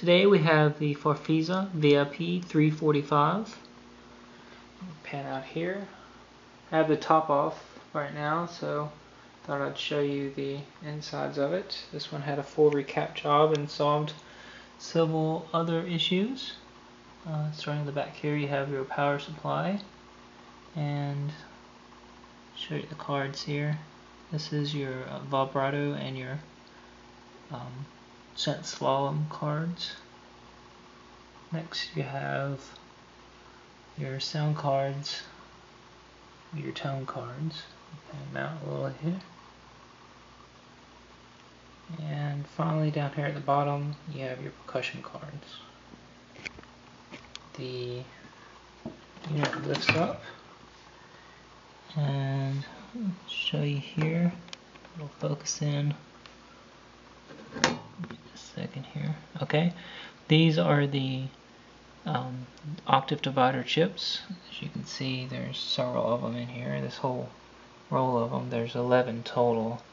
Today we have the Farfisa VIP 345. Pan out here. I have the top off right now, so thought I'd show you the insides of it. This one had a full recap job and solved several other issues. Starting in the back here, you have your power supply, and show you the cards here. This is your vibrato and your scent slalom cards. Next you have your sound cards, your tone cards. Pan them out a little here. And finally down here at the bottom you have your percussion cards. The unit lifts up, and I'll show you here. It'll focus in. Just a second here. Okay, these are the octave divider chips. As you can see, there's several of them in here. This whole roll of them, there's 11 total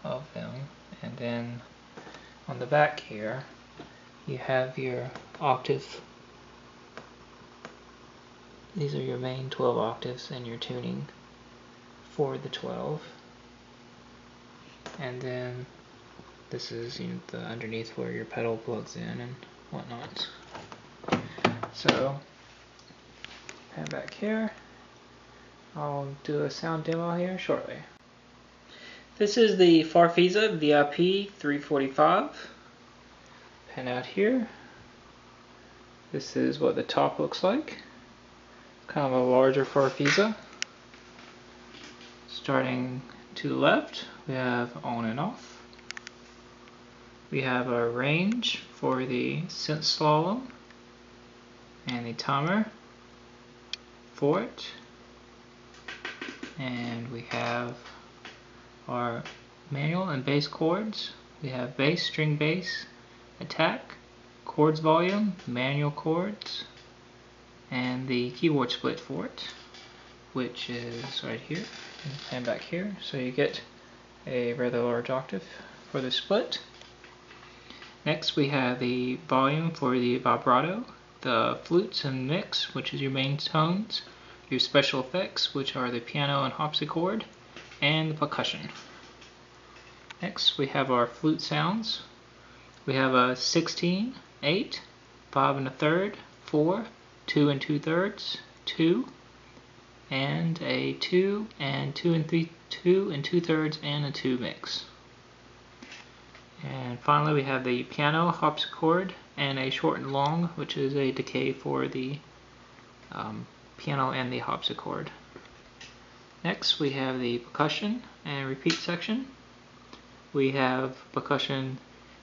of them. And then on the back here, you have your octave. These are your main 12 octaves and your tuning for the 12. And then this is the underneath where your pedal plugs in and whatnot. So, pan back here. I'll do a sound demo here shortly. This is the Farfisa VIP 345. Pan out here. This is what the top looks like. Kind of a larger Farfisa. Starting to the left, we have on and off. We have our range for the scent slalom and the timer for it. And we have our manual and bass chords. We have bass, string bass, attack, chords volume, manual chords, and the keyboard split for it, which is right here and back here. So you get a rather large octave for the split. Next we have the volume for the vibrato, the flutes and mix, which is your main tones, your special effects, which are the piano and harpsichord, and the percussion. Next we have our flute sounds. We have a 16, 8, 5 1/3, 4, 2 2/3, 2, and a 2 and 2 2/3 and a 2 mix. And finally we have the piano, harpsichord, and a short and long, which is a decay for the piano and the harpsichord. Next we have the percussion and repeat section. We have percussion,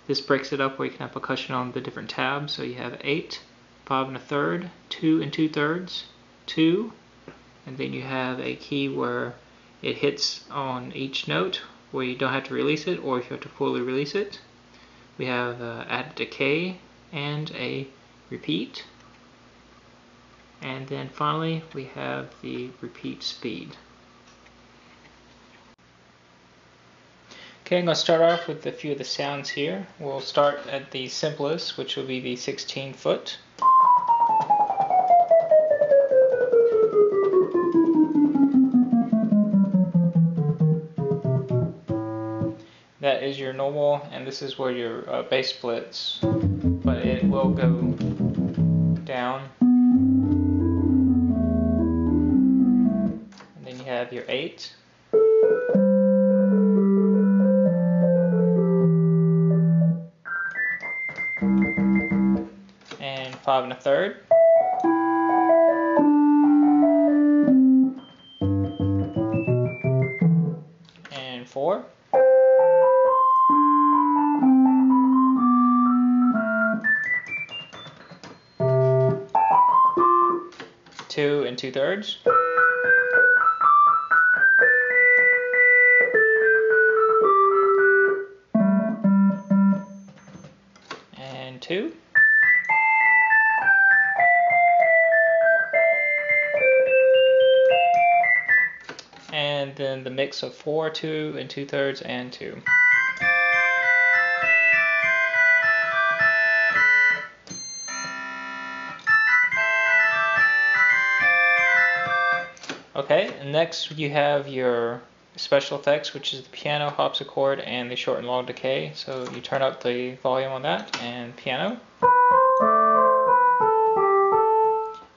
this breaks it up where you can have percussion on the different tabs. So you have 8, 5 1/3, 2 2/3, 2, and then you have a key where it hits on each note where you don't have to release it, or if you have to fully release it. We have add decay and a repeat. And then finally we have the repeat speed. Okay, I'm going to start off with a few of the sounds here. We'll start at the simplest, which will be the 16 foot. That is your normal, and this is where your bass splits, but it will go down. And then you have your 8. And 5 1/3. And 4. Two 2/3. And 2. And then the mix of 4, 2 2/3, and 2. Okay, and next you have your special effects, which is the piano, harpsichord, and the short and long decay. So you turn up the volume on that, and piano.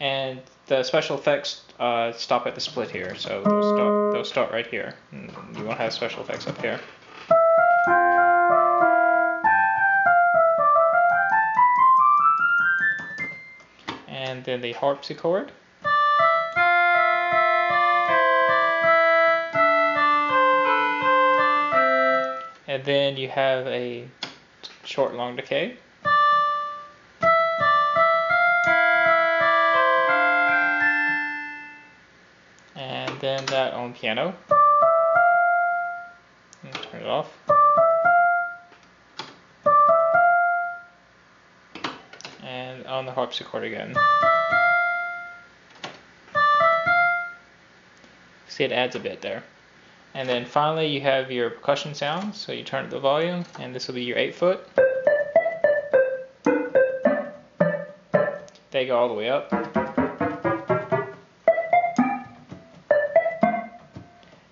And the special effects stop at the split here, so they'll start right here. And you won't have special effects up here. And then the harpsichord. And then you have a short long decay. And then that on piano. And turn it off. And on the harpsichord again. See, it adds a bit there. And then finally you have your percussion sounds, so you turn up the volume, and this will be your 8-foot. They go all the way up.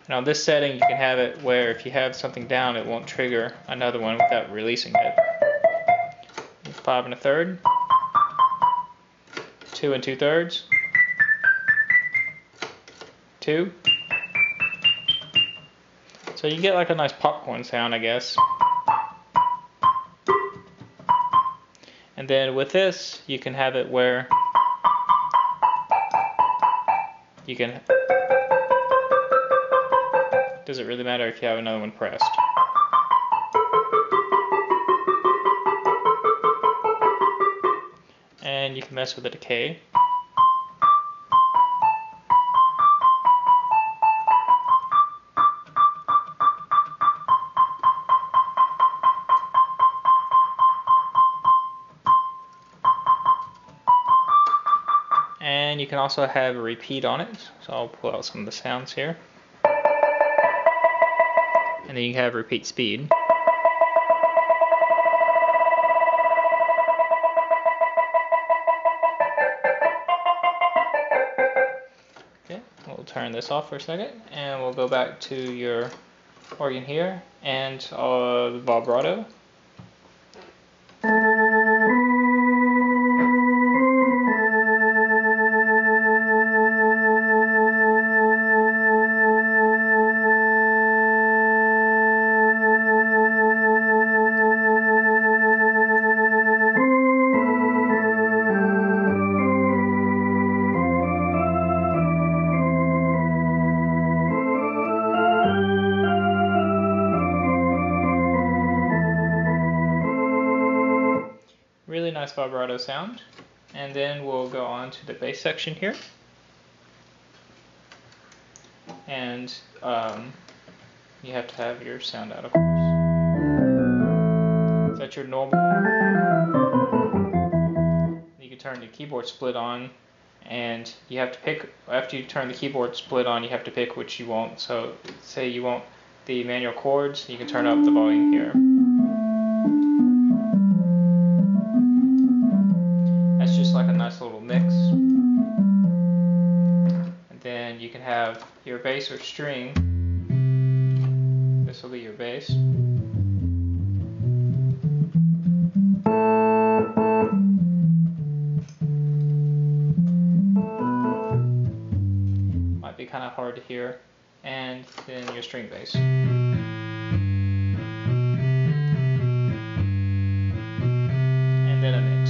And on this setting you can have it where if you have something down it won't trigger another one without releasing it. 5 1/3, 2 2/3, 2. So you get like a nice popcorn sound, I guess. And then with this, you can have it where you can. Does it really matter if you have another one pressed? And you can mess with the decay. And you can also have a repeat on it, so I'll pull out some of the sounds here. And then you have repeat speed. Okay, we'll turn this off for a second, and we'll go back to your organ here, and vibrato. Really nice vibrato sound. And then we'll go on to the bass section here. And you have to have your sound out, of course. So that's your normal. You can turn the keyboard split on, and you have to pick, after you turn the keyboard split on, you have to pick which you want. So say you want the manual chords, you can turn up the volume here. That's just like a nice little mix. And then you can have your bass or string. This will be your bass. Might be kind of hard to hear. And then your string bass. And then a mix.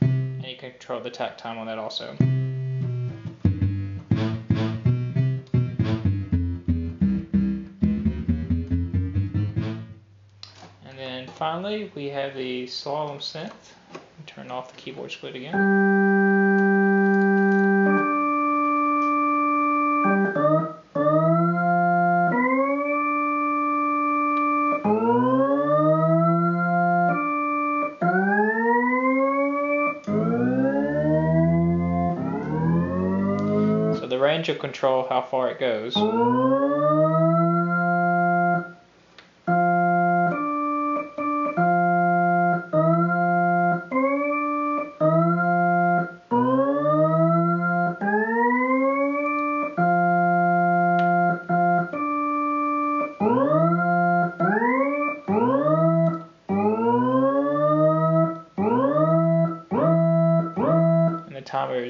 And you can control the tact time on that also. And then finally we have the slalom synth. Turn off the keyboard split again. So the range will control how far it goes.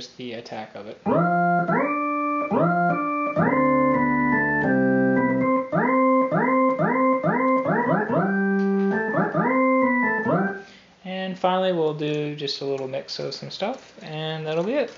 here's the attack of it. And finally we'll do just a little mix of some stuff, and that'll be it.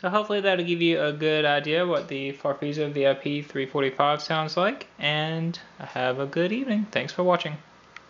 So hopefully that'll give you a good idea what the Farfisa VIP 345 sounds like, and have a good evening. Thanks for watching.